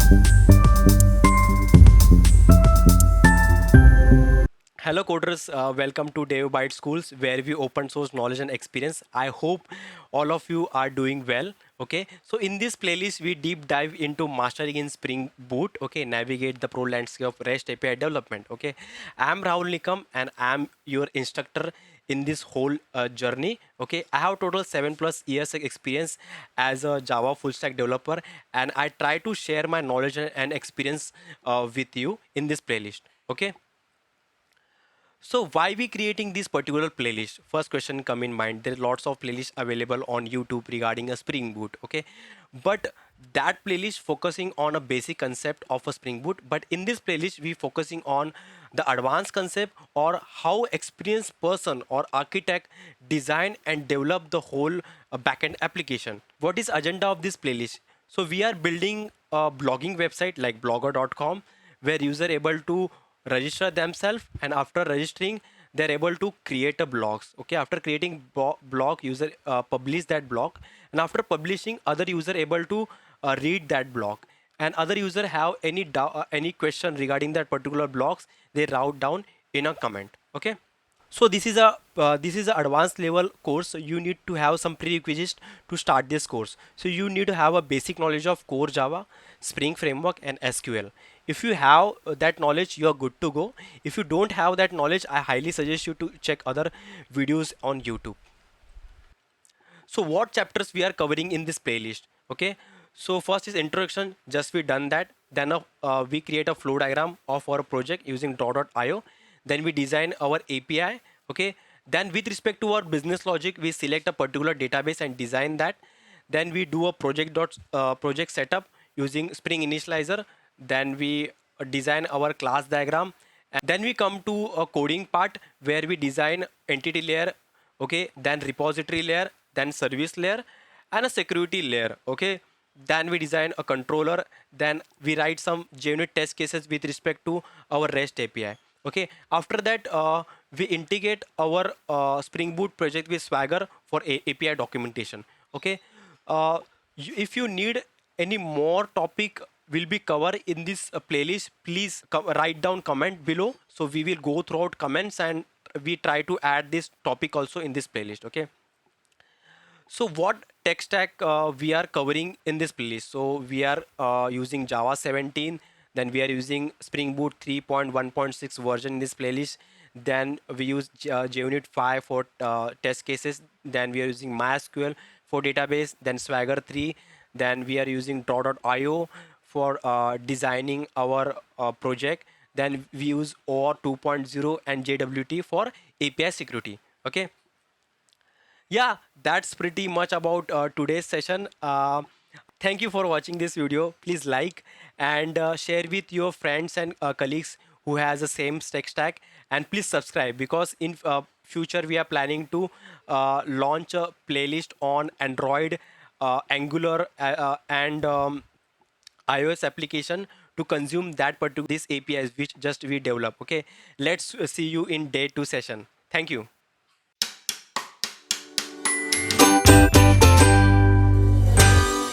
Hello coders, welcome to Dave Byte Schools where we open source knowledge and experience. I hope all of you are doing well. Okay, so in this playlist we deep dive into mastering in Spring Boot. Okay, navigate the pro landscape of REST API development. Okay, I'm Rahul Nikam and I'm your instructor in this whole journey. Okay, I have total 7+ years of experience as a Java full stack developer, and I try to share my knowledge and experience with you in this playlist. Okay, so why we creating this particular playlist? First question come in mind. There are lots of playlists available on YouTube regarding a Spring Boot. Okay, but that playlist focusing on a basic concept of a Spring Boot. But in this playlist, we focusing on the advanced concept or how experienced person or architect design and develop the whole backend application. What is agenda of this playlist? So we are building a blogging website like blogger.com where user able to register themselves, and after registering they're able to create a blogs. Okay, after creating blog, user publish that blog, and after publishing, other user able to read that blog, and other user have any question regarding that particular blogs, they write down in a comment. Okay, so this is a advanced level course. So you need to have some prerequisites to start this course. So you need to have a basic knowledge of core Java, Spring Framework, and SQL. If you have that knowledge, you are good to go. If you don't have that knowledge, I highly suggest you to check other videos on YouTube. So what chapters we are covering in this playlist? Okay, so first is introduction, just we done that. Then we create a flow diagram of our project using draw.io. Then we design our API. Okay, then with respect to our business logic, we select a particular database and design that. Then we do a project setup using Spring Initializer. Then we design our class diagram, and then we come to a coding part where we design entity layer. Okay, then repository layer, then service layer, and a security layer. Okay, then we design a controller, then we write some JUnit test cases with respect to our REST API. Okay, after that we integrate our Spring Boot project with Swagger for API documentation. Okay, uh, if you need any more topic will be covered in this playlist, please write down comment below, so we will go throughout comments and we try to add this topic also in this playlist. Okay, so what tech stack we are covering in this playlist? So we are using Java 17, then we are using Spring Boot 3.1.6 version in this playlist. Then we use JUnit 5 for test cases. Then we are using MySQL for database. Then Swagger 3. Then we are using Draw.io for designing our project. Then we use OR 2.0 and JWT for API security. Okay, yeah, that's pretty much about today's session. Thank you for watching this video. Please like and share with your friends and colleagues who has the same tech stack, and please subscribe because in future we are planning to launch a playlist on Android, Angular, and iOS application to consume that particular this APIs which just we develop. Okay, let's see you in day 2 session. Thank you.